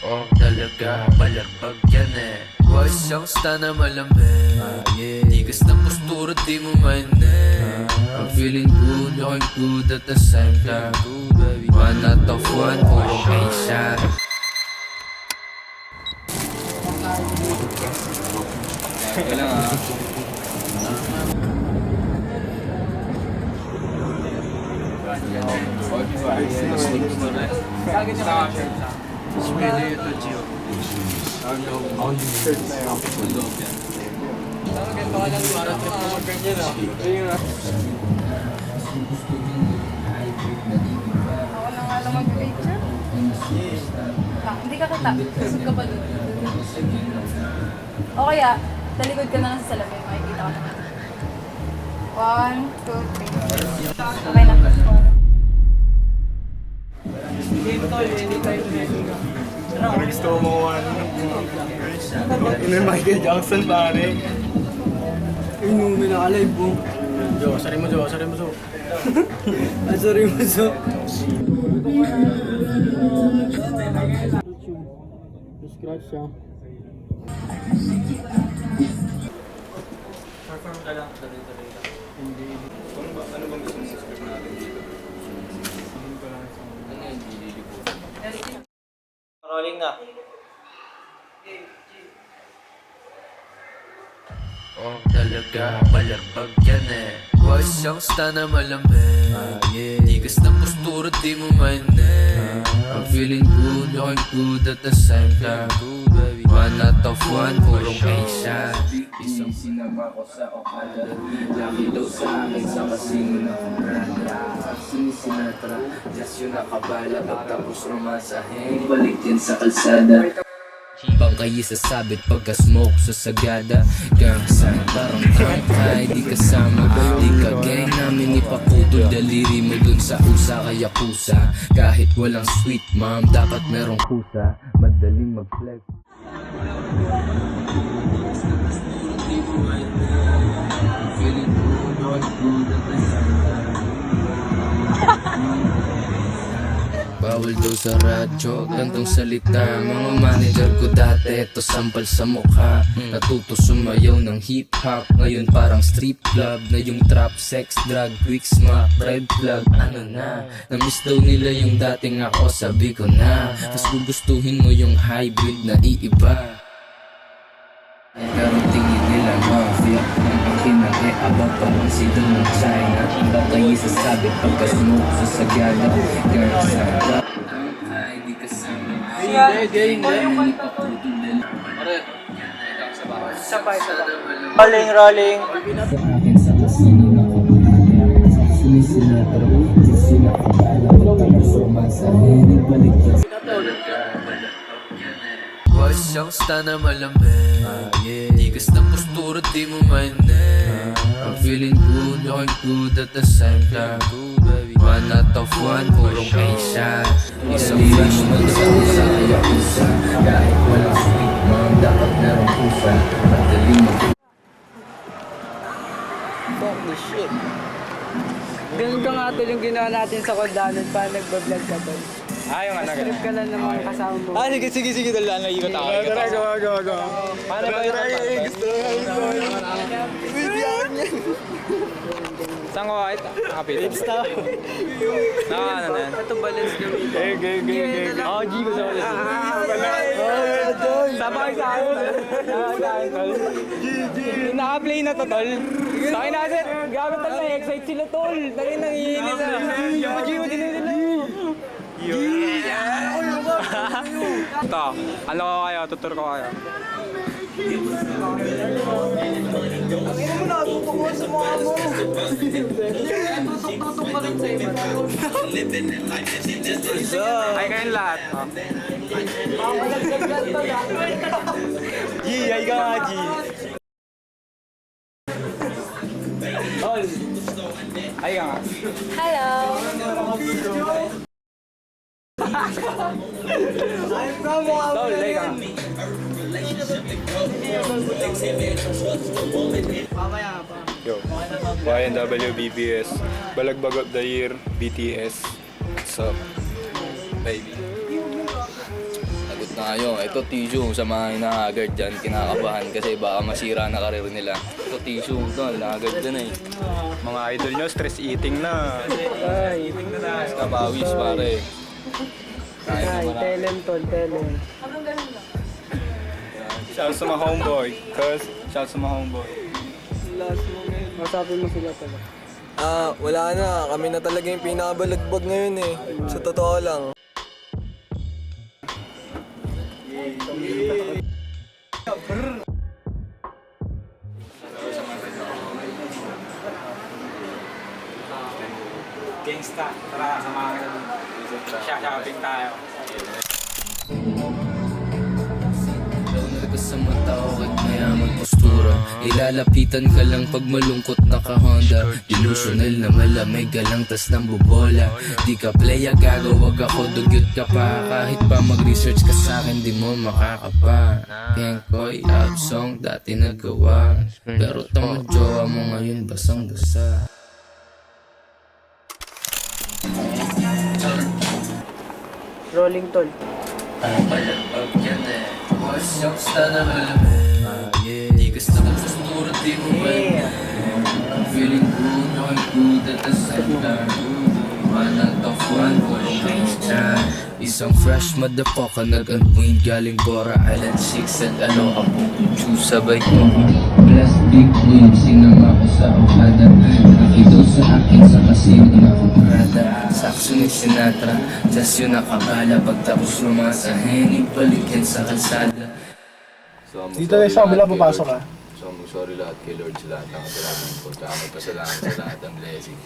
Oh talaga, palagbag yan eh. Boys, youngsta na malamig. Tigas ng postura, di mo mainit. I'm feeling good, looking good at the same time. One out of one, puro Asia. Kailang ah. Smell ito, Gio. Oh, yung shirt na yun. Ganito ka lang para trip mo mag-ganyan ah. Ako na nga lang mag-picture. Hindi ka kita. Susog ka pa dun. O kaya, talikod ka na lang sa salamin. Makikita ka naman. 1, 2, 3. Okay na. Ano gusto mo makuha ng Michael Jackson pare? Yung minakalive po. Jo, sari mo Jo. Sorry mo so. Scratch siya. Perform ka lang, tuloy-tuloy lang. Hindi. Ano bang gusto mong subscribe natin dito? Sabihin ko lang sa mga. Ano yung DDD po? Rolling na. Oh talaga, palagbag yan eh. Boys, youngsta na malamig. Tigas ng postura, di mo mainit. I'm feeling good, looking good at the same time. One out of one, puro Asia. Isang sinama ko sa Okada. Laki daw sa akin sa kasino na kumbranda. Sinisinatra, just yung nakabala. Pagtapos romansahin, balik din sa kalsada. Bangkay sa sabit pagka-smoke sa sagada. Gang sign parang tangkay, di kasama. Di ka gang namin ipaputol daliri mo dun sa usa kaya kusa. Kahit walang sweet mom, dapat merong kusa. Madaling mag-flex. Feeling good, all good at the same time. Bawal daw sa radyo, gantong salita. Mga manager ko dati, ito sampal sa mukha. Natuto sumayaw ng hip-hop, ngayon parang strip club. Na yung trap, sex, drug, quick smack, red flag. Ano na, namiss daw nila yung dating ako, sabi ko na. Tas gugustuhin mo yung hybrid na iiba. Pero tingin nila mafia, ang pakinan ay abang parang sito ng China. Iba kayo sasabi pagka-smoke sa sagada. Girl, sana ay di kasama. Game. Sabay. Rolling. Sa akin sa kasino na kumana. Sinisinatra, sinakabala. Pagtapos romansahin, ibalik ka sa boys, youngsta na malamig. Tigas ng postura, di mo mainit. I'm feeling good, looking good at the same time. One out of one, puro Asia. Isang fresh mo sa usa kaya usa. Kahit walang sweet mom, dapat merong usa. Madaling mag- Fuck this shit. Ganun ka nga tol yung ginawa natin sa Kondanon pa nagbablog ka tol. Yung ano Trip ka lang ng mga kasama mo. Sige tol, ano ikot ako. Gawa. Paano ba yun? Gusto Saan ko kahit? Kapit. Stop. Ano na yan? Ito balance kami. Gay. Oh, G ko sa ulit. Sabay sa akin. Tol. Naka-play na to, tol. Takin natin. Gamit tol na excite sila, tol. Takin nangihinis na. Yung G mo din nila. Ito, ano ko kayo? Tutur ko kayo. Ay kayong lahat. G, ay ka nga G. Ay ka nga. Hello! Tol, ay ka nga. Yo, YNW BBS, Balagbag of the Year, BTS. What's up, baby? Lagot tayo. Ito tissue sa mga hinahagard dyan, kinakabahan kasi baka masira na karir nila. Ito tissue, tol, nahagard dyan eh. Mga idol nyo, stress eating na. Ay, Kabawis pare. Kain na ay, marami. telen tol, telen. Shout sa mga homeboy. Shout sa mga homeboy. Masapin mo sila tol. Wala na. Kami na talaga yung pinakabalagbag ngayon eh. Sa totoo lang. Gangsta, tara, samahan ka na. Shopping tayo. Loner ka sa mata o kahit mayaman postura. Ilalapitan ka lang pag malungkot naka-Honda. Delusional na malamig ka lang tas nang bubola. Di ka playa gago, wag ako dugyot ka pa. Kahit pa mag-research ka sa'kin di mo makakapa. Kengkoy, love song dati nagawa. Pero tamad jowa mo ngayon basang basa. Rolling tol. Ang palagpag yan eh. Was yung na malamig. Di ka sa kustura di mo ba? I'm feeling good, looking good at the same time. Manang tough one, walang change. Isang fresh motherfucker nag-unwind galing Bora Island 6 at ano ako sabay ko. Bless big win, sinama ko sa Okada. Nakito sa akin sa kasino na kumrada. Sakso ni Sinatra, just yun nakabala. Pagtapos lumasahin, ibalik yan sa kalsada. So, Dito tayo sa kabila, papasok ka. So, sorry lahat kay Lord sa lahat ng kasalanan ko. Tsaka magpasalamat sa lahat ng blessing.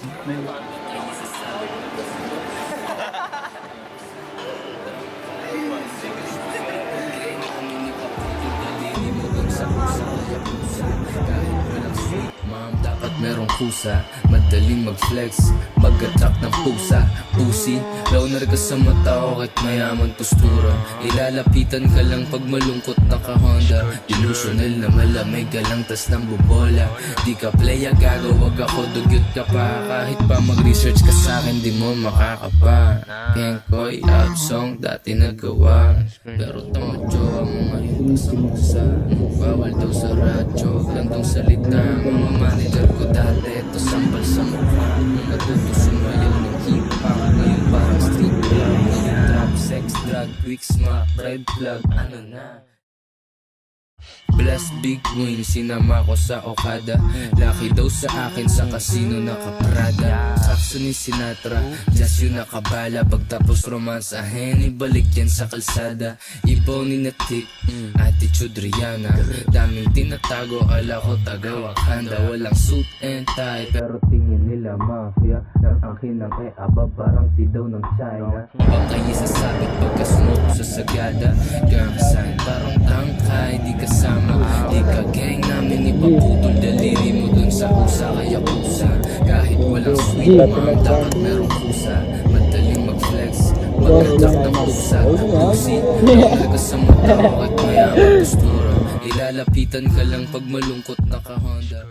Ma'am, dapat merong kusa. Madaling mag-flex, mag-attract ng pusa. Pussy, loner ka sa mata o kahit mayaman postura. Ilalapitan ka lang pag malungkot naka-Honda. Delusional na malamig ka lang tas nang bubola. Di ka playa gago, wag ako dugyot ka pa. Kahit pa mag-research ka sa'kin di mo makakapa. Kengkoy, love song dati nagawa. Pero tamad jowa mo ngayon basang basa. Bawal daw sa radyo, gandong salita. Mga manager ko dati, ito sampal sa mukha. Natuto sumayaw ng hip-hop. Ngayon parang street club. Trap, sex, drug, quick smack, red flag, ano na? Bless big win, sinama ko sa Okada. Lucky daw sa akin sa kasino nakaparada. Sakso ni Sinatra, just yun nakabala. Pagtapos romansahin, ibalik yan sa kalsada. Ibaw ni Natik, attitude Rihanna. Daming tinatago, ala ko taga Wakanda. Walang suit and tie, pero tingin nila mafia. Nang akin ang aba, parang si daw ng China. Bangkay sasabit pagka-smoke sa sagada. Gang sign, parang tangkay, di kasama. Di ka gang namin ipaputol daliri mo dun sa usa. Kaya pusa, kahit walang sweet mom, dapat merong pusa. Madaling mag-flex, mag-attract ng pusa. Pussy, loner ka sa mata o kahit mayaman postura. Ilalapitan ka lang pag malungkot naka-Honda.